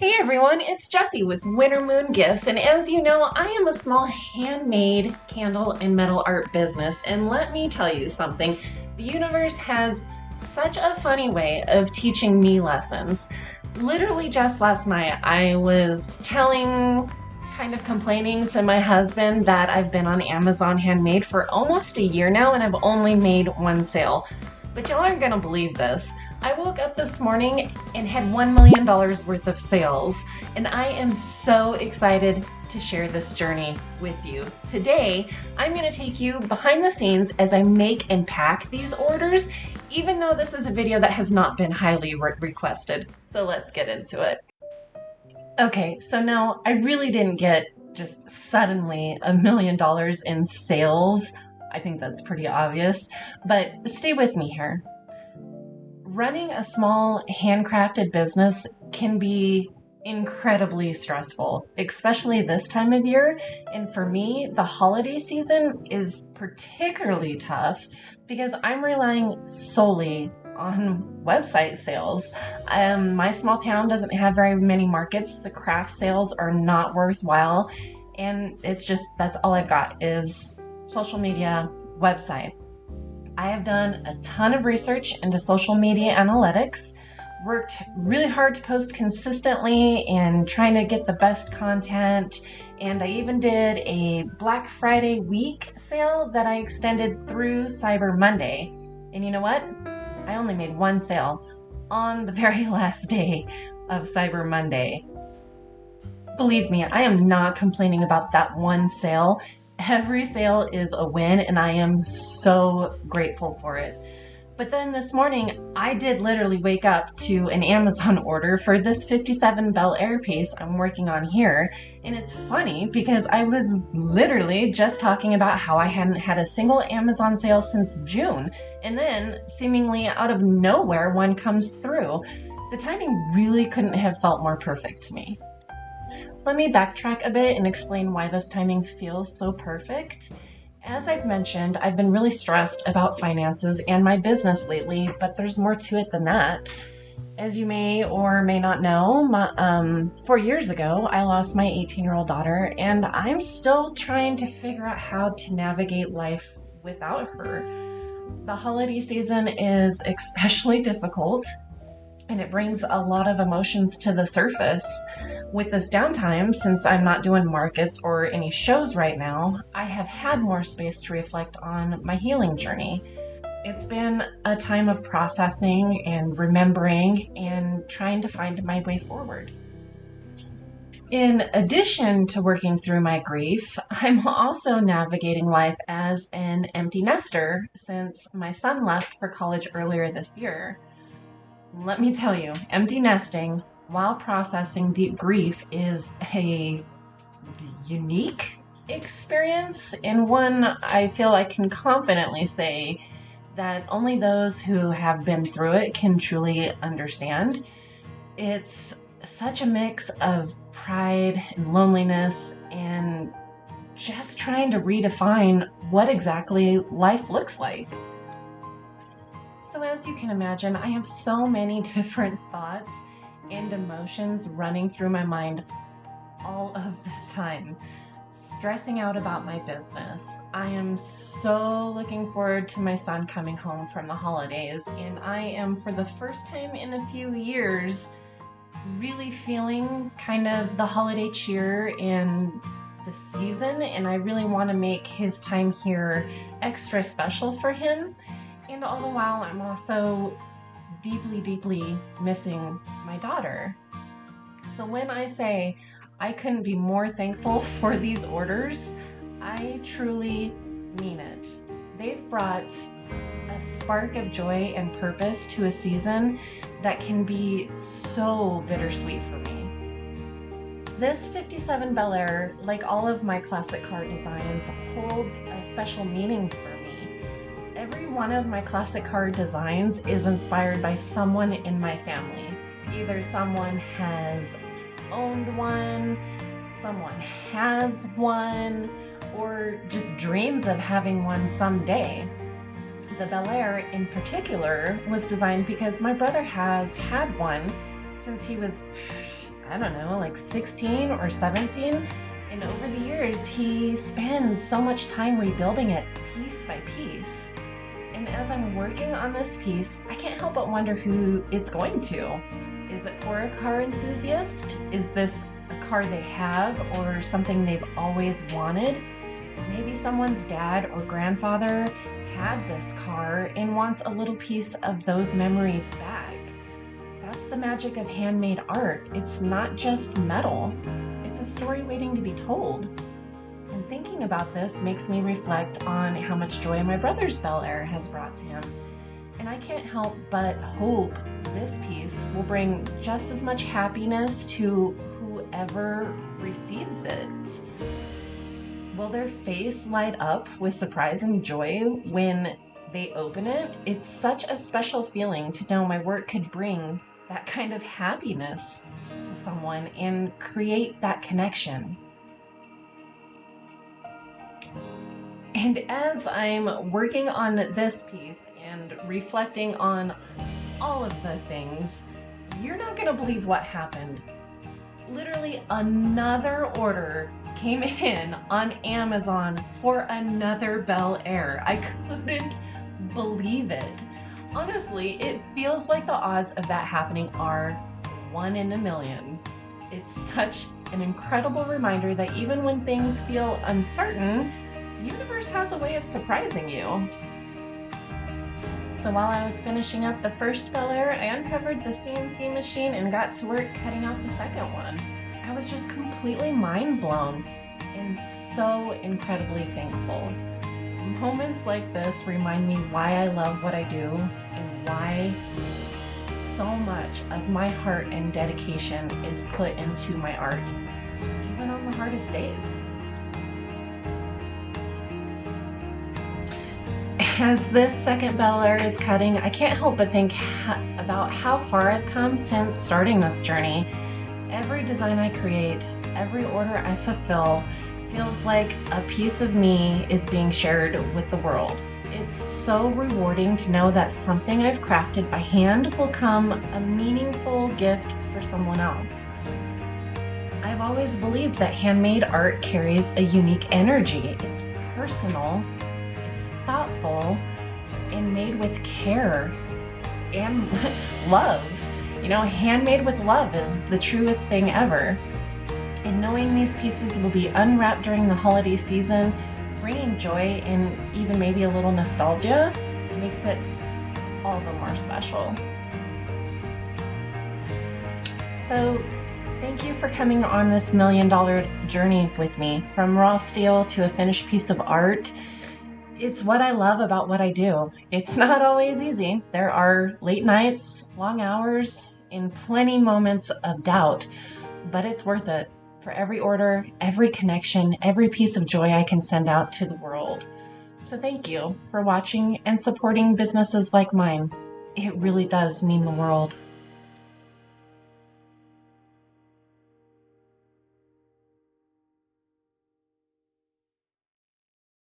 Hey everyone, it's Jessie with Winter Moon Gifts, and as you know, I am a small handmade candle and metal art business. And let me tell you something, the universe has such a funny way of teaching me lessons. Literally just last night, I was kind of complaining to my husband that I've been on Amazon Handmade for almost a year now and I've only made one sale. But y'all aren't gonna believe this. I woke up this morning and had $1 million worth of sales, and I am so excited to share this journey with you. Today, I'm going to take you behind the scenes as I make and pack these orders, even though this is a video that has not been highly requested. So let's get into it. Okay, so now I really didn't get just suddenly $1 million in sales. I think that's pretty obvious, but stay with me here. Running a small handcrafted business can be incredibly stressful, especially this time of year. And for me, the holiday season is particularly tough because I'm relying solely on website sales. My small town doesn't have very many markets. The craft sales are not worthwhile. And that's all I've got is social media, website. I have done a ton of research into social media analytics, worked really hard to post consistently and trying to get the best content. And I even did a Black Friday week sale that I extended through Cyber Monday. And you know what? I only made one sale on the very last day of Cyber Monday. Believe me, I am not complaining about that one sale. Every sale is a win, and I am so grateful for it. But then this morning, I did literally wake up to an Amazon order for this 57 Bel Air piece I'm working on here. And it's funny because I was literally just talking about how I hadn't had a single Amazon sale since June. And then, seemingly out of nowhere, one comes through. The timing really couldn't have felt more perfect to me. Let me backtrack a bit and explain why this timing feels so perfect. As I've mentioned, I've been really stressed about finances and my business lately, but there's more to it than that. As you may or may not know, 4 years ago, I lost my 18-year-old daughter, and I'm still trying to figure out how to navigate life without her. The holiday season is especially difficult, and it brings a lot of emotions to the surface. With this downtime, since I'm not doing markets or any shows right now, I have had more space to reflect on my healing journey. It's been a time of processing and remembering and trying to find my way forward. In addition to working through my grief, I'm also navigating life as an empty nester since my son left for college earlier this year. Let me tell you, empty nesting while processing deep grief is a unique experience, and one I feel I can confidently say that only those who have been through it can truly understand. It's such a mix of pride and loneliness and just trying to redefine what exactly life looks like. So as you can imagine, I have so many different thoughts and emotions running through my mind all of the time. Stressing out about my business. I am so looking forward to my son coming home from the holidays, and I am, for the first time in a few years, really feeling kind of the holiday cheer and the season, and I really want to make his time here extra special for him. And all the while, I'm also deeply, deeply missing my daughter. So when I say I couldn't be more thankful for these orders, I truly mean it. They've brought a spark of joy and purpose to a season that can be so bittersweet for me. This 57 Bel Air, like all of my classic card designs, holds a special meaning for me. Every one of my classic card designs is inspired by someone in my family. Either someone has owned one, someone has one, or just dreams of having one someday. The Bel Air in particular was designed because my brother has had one since he was, I don't know, like 16 or 17. And over the years, he spends so much time rebuilding it piece by piece. And as I'm working on this piece, I can't help but wonder who it's going to. Is it for a car enthusiast? Is this a car they have or something they've always wanted? Maybe someone's dad or grandfather had this car and wants a little piece of those memories back. That's the magic of handmade art. It's not just metal. It's a story waiting to be told. And thinking about this makes me reflect on how much joy my brother's Bel Air has brought to him. And I can't help but hope this piece will bring just as much happiness to whoever receives it. Will their face light up with surprise and joy when they open it? It's such a special feeling to know my work could bring that kind of happiness to someone and create that connection. And as I'm working on this piece and reflecting on all of the things, you're not going to believe what happened. Literally another order came in on Amazon for another Bel Air. I couldn't believe it. Honestly, it feels like the odds of that happening are 1 in a million. It's such an incredible reminder that even when things feel uncertain, the universe has a way of surprising you. So while I was finishing up the first Bel Air, I uncovered the CNC machine and got to work cutting out the second one. I was just completely mind blown and so incredibly thankful. Moments like this remind me why I love what I do and why so much of my heart and dedication is put into my art, even on the hardest days. As this second Bel Air is cutting, I can't help but think about how far I've come since starting this journey. Every design I create, every order I fulfill, feels like a piece of me is being shared with the world. It's so rewarding to know that something I've crafted by hand will come a meaningful gift for someone else. I've always believed that handmade art carries a unique energy. It's personal, it's thoughtful, and made with care and love. You know, handmade with love is the truest thing ever. And knowing these pieces will be unwrapped during the holiday season, bringing joy and even maybe a little nostalgia, makes it all the more special. So thank you for coming on this $1 million journey with me. From raw steel to a finished piece of art, it's what I love about what I do. It's not always easy. There are late nights, long hours, and plenty moments of doubt, but it's worth it. For every order, every connection, every piece of joy I can send out to the world. So thank you for watching and supporting businesses like mine. It really does mean the world.